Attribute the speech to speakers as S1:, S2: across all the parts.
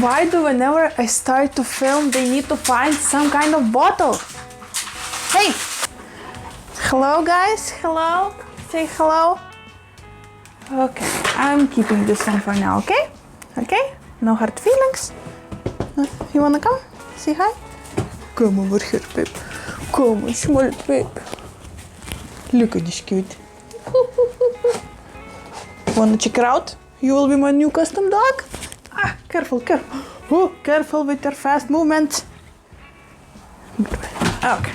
S1: Why do whenever I start to film, they need to find some kind of bottle? Hey! Hello guys, hello? Say hello. Okay, I'm keeping this one for now, okay? Okay? No hard feelings. You wanna come? Say hi? Come over here, babe. Come on, small babe. Look at this cute. Wanna check it out? You will be my new custom dog? Ah, careful, careful. Oh, careful with your fast movement. Okay.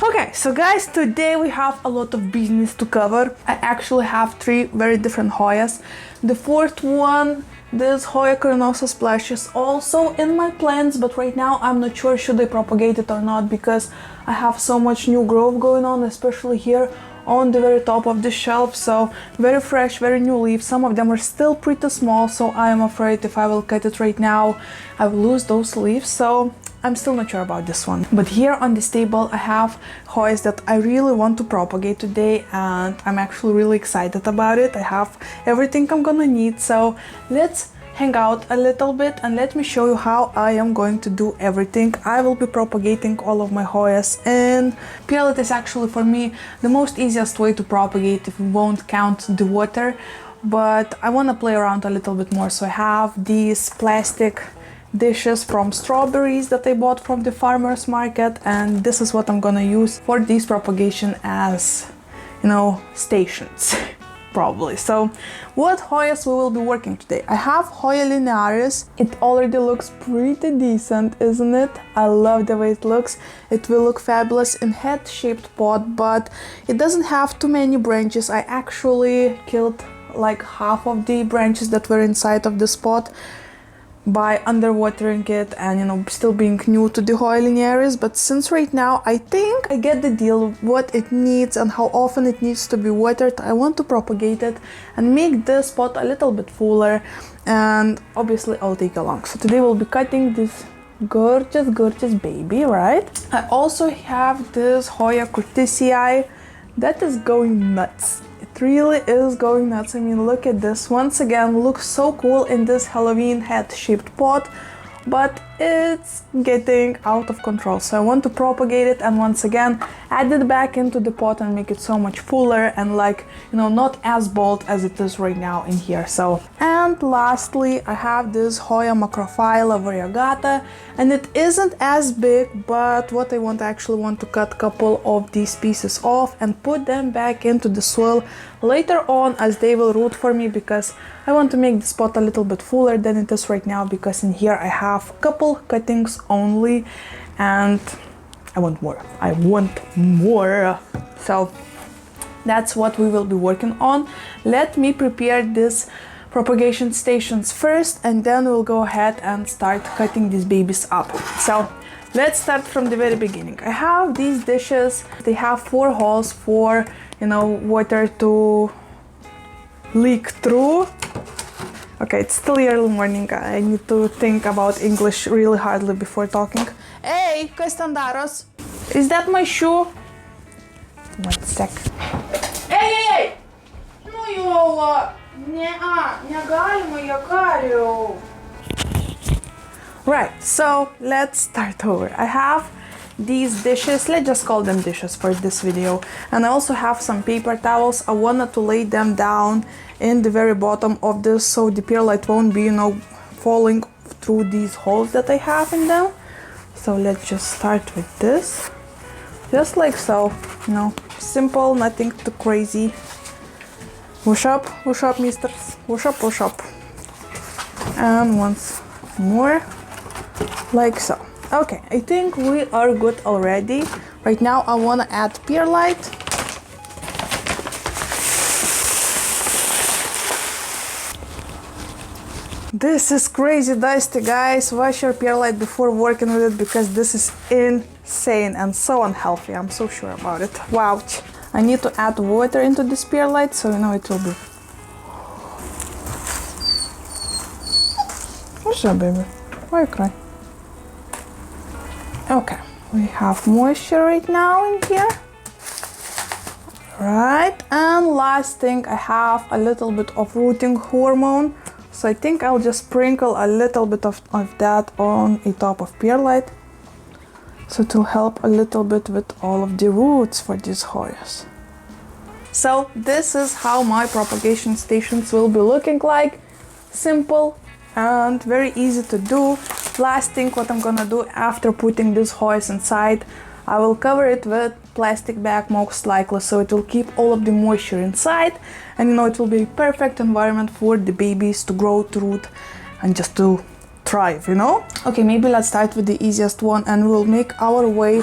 S1: Okay, so guys, today we have a lot of business to cover. I actually have 3 very different Hoyas. The 4th one, this Hoya carnosa splash, is also in my plans, but right now I'm not sure should I propagate it or not, because I have so much new growth going on, especially here on the very top of the shelf. So very fresh, very new leaves. Some of them are still pretty small, so I am afraid if I will cut it right now, I will lose those leaves. So I'm still not sure about this one. But here on this table I have Hoyas that I really want to propagate today, and I'm actually really excited about it. I have everything I'm gonna need, so let's hang out a little bit and let me show you how I am going to do everything. I will be propagating all of my Hoyas, and peerlet is actually for me the most easiest way to propagate if we won't count the water, but I want to play around a little bit more. So I have these plastic dishes from strawberries that I bought from the farmer's market, and this is what I'm gonna use for this propagation as, you know, stations. Probably. So what Hoyas we will be working today? I have Hoya Linearis. It already looks pretty decent, isn't it? I love the way it looks. It will look fabulous in head-shaped pot, but it doesn't have too many branches. I actually killed like half of the branches that were inside of this pot by underwatering it and, you know, still being new to the Hoya Linearis. But since right now I think I get the deal what it needs and how often it needs to be watered, I want to propagate it and make this pot a little bit fuller, and obviously I'll take along. So today we'll be cutting this gorgeous baby, right? I also have this Hoya Kirkii that is going nuts. It really is going nuts. I mean, look at this. Once again, looks so cool in this Halloween head-shaped pot, but it's getting out of control. So I want to propagate it and once again add it back into the pot and make it so much fuller and, like, you know, not as bold as it is right now in here. So, and lastly I have this Hoya Macrophylla variegata, and it isn't as big, but what I actually want to cut a couple of these pieces off and put them back into the soil later on as they will root for me, because I want to make this pot a little bit fuller than it is right now, because in here I have a couple cuttings only and I want more. So that's what we will be working on. Let me prepare this propagation stations first, and then we'll go ahead and start cutting these babies up. So let's start from the very beginning. I have these dishes. They have 4 holes for, you know, water to leak through. Okay, it's still early morning. I need to think about English really hardly before talking. Hey, kas ten daros? Is that my shoe? 1 sec. Hey! Nu jau, negalima, Jakariau. Right, so let's start over. I have these dishes, let's just call them dishes for this video, and I also have some paper towels. I wanted to lay them down in the very bottom of this so the perlite won't be, you know, falling through these holes that I have in them. So let's just start with this, just like so, you know, simple, nothing too crazy. Push up, misters, push up, and once more, like so. Okay, I think we are good already. Right now I want to add perlite. This is crazy dusty, guys. Wash your perlite before working with it, because this is insane and so unhealthy. I'm so sure about it. Wow. I need to add water into this perlite, so you know it will be. What's up, baby? Why you cry? Okay, we have moisture right now in here. Right, and last thing, I have a little bit of rooting hormone So I think I'll just sprinkle a little bit of that on a top of perlite. So it will help a little bit with all of the roots for these Hoyas. So this is how my propagation stations will be looking like. Simple and very easy to do. Last thing what I'm gonna do after putting these Hoyas inside, I will cover it with plastic bag most likely, so it will keep all of the moisture inside, and you know, it will be a perfect environment for the babies to grow, to root, and just to thrive, you know? Okay, maybe let's start with the easiest one and we'll make our way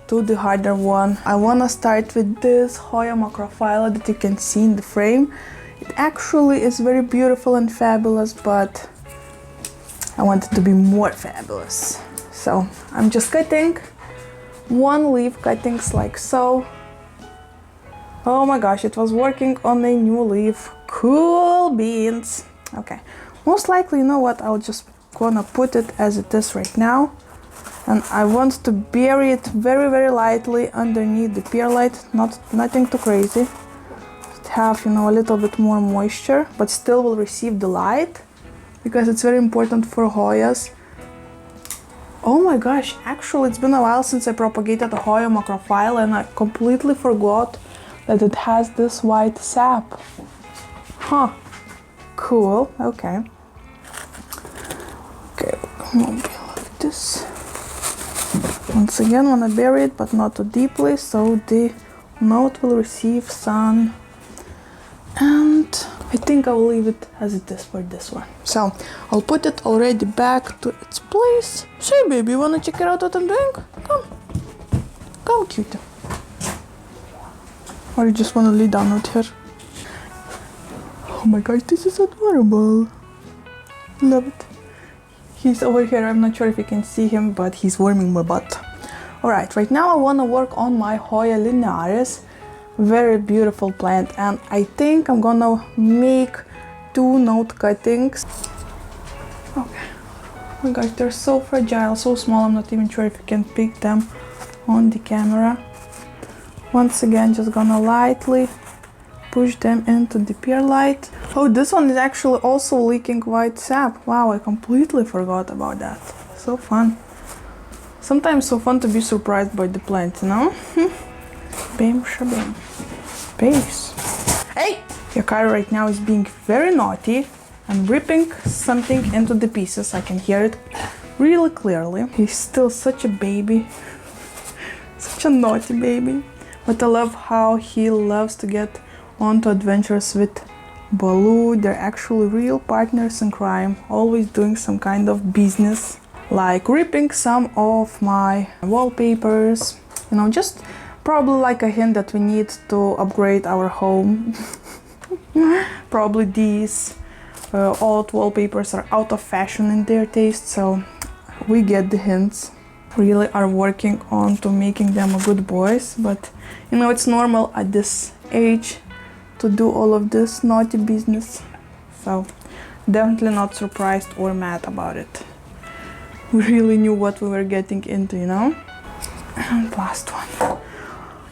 S1: to the harder one. I wanna start with this Hoya Macrophylla that you can see in the frame. It actually is very beautiful and fabulous, but I want it to be more fabulous. So I'm just cutting one leaf cuttings like so. Oh my gosh, it was working on a new leaf. Cool beans. Okay, most likely, you know what, I'll just gonna put it as it is right now, and I want to bury it very lightly underneath the perlite, nothing too crazy. Just have, you know, a little bit more moisture, but still will receive the light, because it's very important for Hoyas. Oh my gosh, actually it's been a while since I propagated a Hoya Macrophylla, and I completely forgot that it has this white sap. Huh, cool, okay. Okay, maybe like this. Once again, wanna bury it, but not too deeply, so the note will receive sun. And I think I will leave it as it is for this one. So I'll put it already back to its place. Say, baby, you wanna check it out what I'm doing? Come, cutie. Or you just wanna lay down out here? Oh my gosh, this is adorable. Love it. He's over here. I'm not sure if you can see him, but he's warming my butt. Alright, right now I wanna work on my Hoya Linearis. Very beautiful plant, and I think I'm gonna make 2 note cuttings. Okay. Oh my gosh, they're so fragile, so small, I'm not even sure if you can pick them on the camera. Once again, just gonna lightly push them into the perlite. Oh, this one is actually also leaking white sap. Wow, I completely forgot about that. So fun. Sometimes so fun to be surprised by the plant, you know? Bam shabam. Space. Hey! Kirkii right now is being very naughty and ripping something into the pieces. I can hear it really clearly. He's still such a baby. Such a naughty baby. But I love how he loves to get onto adventures with Baloo. They're actually real partners in crime, always doing some kind of business, like ripping some of my wallpapers, you know, just probably like a hint that we need to upgrade our home. Probably these old wallpapers are out of fashion in their taste, so we get the hints. Really are working on to making them a good boys, but you know, it's normal at this age to do all of this naughty business, so definitely not surprised or mad about it. We really knew what we were getting into, you know. And last one.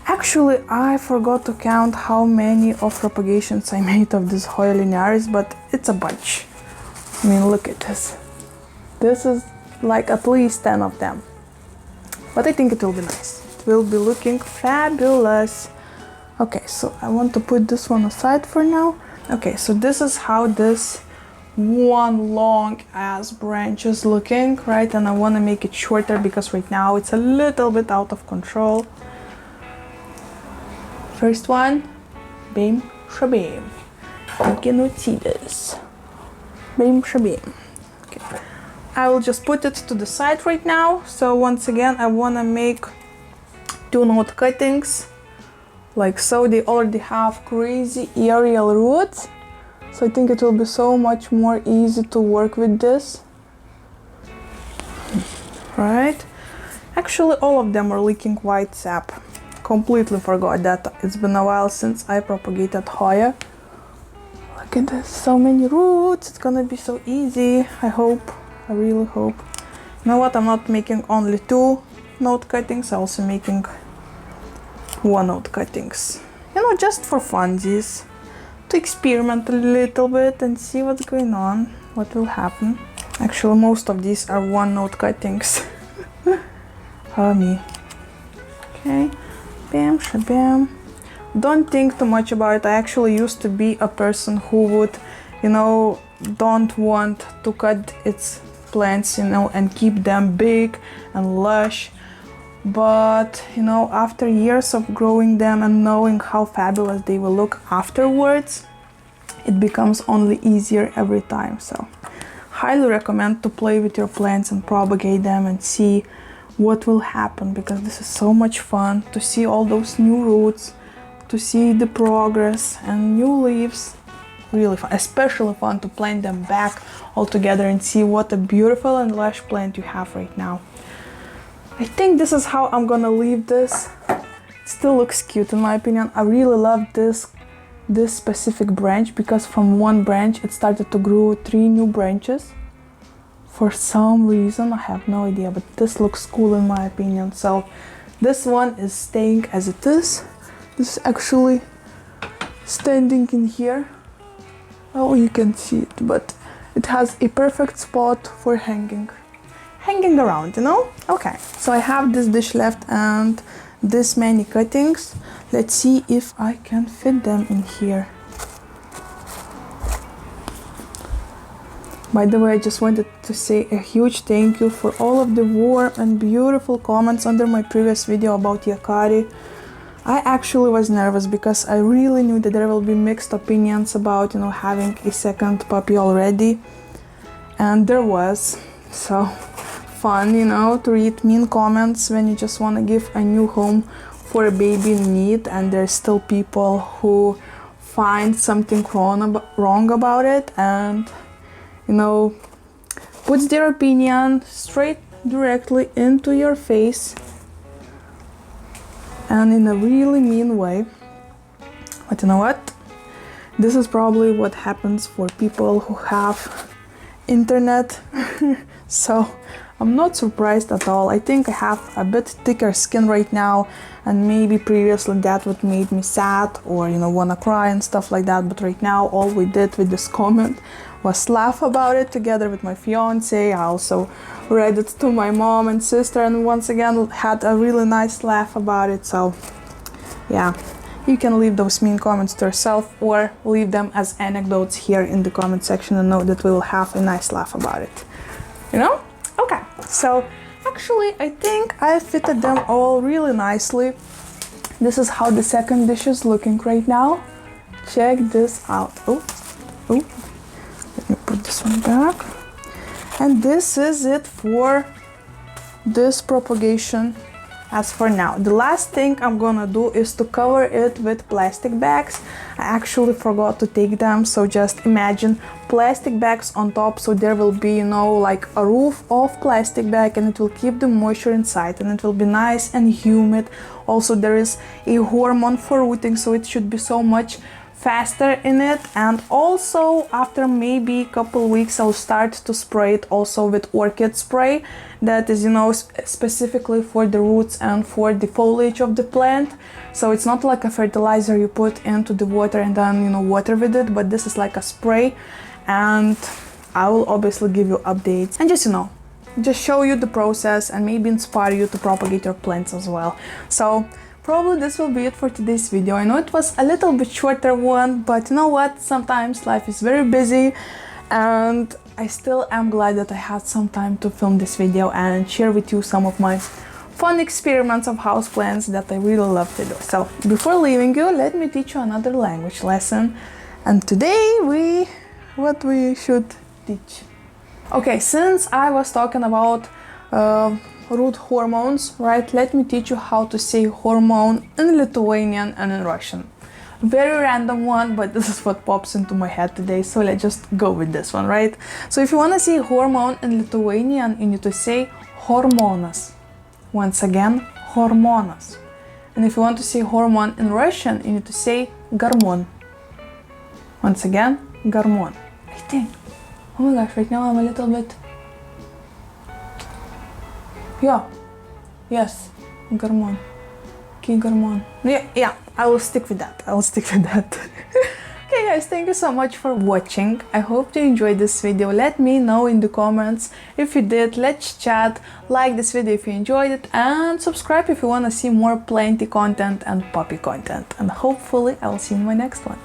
S1: Actually, I forgot to count how many of propagations I made of this Hoya Linearis, but it's a bunch. I mean, look at this. This is like at least 10 of them. But I think it will be nice. It will be looking fabulous. Okay, so I want to put this one aside for now. Okay, so this is how this one long ass branch is looking, right? And I want to make it shorter because right now it's a little bit out of control. First one, bam shabam. You cannot see this. Bam shabam. Okay. I will just put it to the side right now. So once again, I want to make 2 note cuttings like so. They already have crazy aerial roots, so I think it will be so much more easy to work with this. Right? Actually, all of them are leaking white sap. Completely forgot that. It's been a while since I propagated Hoya. Look at this, so many roots. It's gonna be so easy. I hope. I really hope. You know what? I'm not making only 2 note cuttings. I'm also making 1 note cuttings. You know, just for funsies. to experiment a little bit and see what's going on, what will happen. Actually, most of these are one-note cuttings. Oh, me. Okay, bam, shabam. Don't think too much about it. I actually used to be a person who would, you know, don't want to cut its plants, you know, and keep them big and lush. But, you know, after years of growing them and knowing how fabulous they will look afterwards, it becomes only easier every time. So, highly recommend to play with your plants and propagate them and see what will happen, because this is so much fun to see all those new roots, to see the progress and new leaves. Really fun, especially fun to plant them back all together and see what a beautiful and lush plant you have right now. I think this is how I'm gonna leave this. It still looks cute in my opinion. I really love this specific branch, because from one branch it started to grow 3 new branches. For some reason, I have no idea, but this looks cool in my opinion. So this one is staying as it is. This is actually standing in here. Oh, you can see it, but it has a perfect spot for hanging around, you know? Okay, so I have this dish left and this many cuttings. Let's see if I can fit them in here. By the way, I just wanted to say a huge thank you for all of the warm and beautiful comments under my previous video about Kirkii. I actually was nervous because I really knew that there will be mixed opinions about, you know, having a second puppy already. And there was. So fun, you know, to read mean comments when you just want to give a new home for a baby in need, and there's still people who find something wrong about it and, you know, puts their opinion straight directly into your face and in a really mean way. But you know what? This is probably what happens for people who have internet. So I'm not surprised at all. I think I have a bit thicker skin right now, and maybe previously that would make me sad or, you know, wanna cry and stuff like that. But right now all we did with this comment was laugh about it together with my fiance. I also read it to my mom and sister, and once again had a really nice laugh about it. So yeah, you can leave those mean comments to yourself or leave them as anecdotes here in the comment section and know that we will have a nice laugh about it, you know? Okay, so actually I think I fitted them all really nicely. This is how the second dish is looking right now. Check this out. Oh, let me put this one back. And this is it for this propagation as for now. The last thing I'm gonna do is to cover it with plastic bags. I actually forgot to take them, so just imagine plastic bags on top, so there will be, you know, like a roof of plastic bag, and it will keep the moisture inside and it will be nice and humid. Also there is a hormone for rooting, so it should be so much faster in it. And also after maybe a couple weeks I'll start to spray it also with orchid spray that is, you know, specifically for the roots and for the foliage of the plant. So it's not like a fertilizer you put into the water and then, you know, water with it, but this is like a spray, and I will obviously give you updates and just, you know, just show you the process and maybe inspire you to propagate your plants as well. So probably this will be it for today's video. I know it was a little bit shorter one, but you know what? Sometimes life is very busy, and I still am glad that I had some time to film this video and share with you some of my fun experiments of houseplants that I really love to do. So before leaving you, let me teach you another language lesson. And today what we should teach. Okay, since I was talking about root hormones, right? Let me teach you how to say hormone in Lithuanian and in Russian. Very random one, but this is what pops into my head today, so let's just go with this one, right? So if you want to say hormone in Lithuanian, you need to say hormonas. Once again, hormonas. And if you want to say hormone in Russian, you need to say гормон. Once again, гормон. I think. Oh my gosh, right now I'm a little bit... Yeah. Yes. Гормон. Key гормон. Yeah, I will stick with that. Okay, Okay guys, thank you so much for watching. I hope you enjoyed this video. Let me know in the comments if you did. Let's chat. Like this video if you enjoyed it, and subscribe if you want to see more plenty content and puppy content. And hopefully I'll see you in my next one.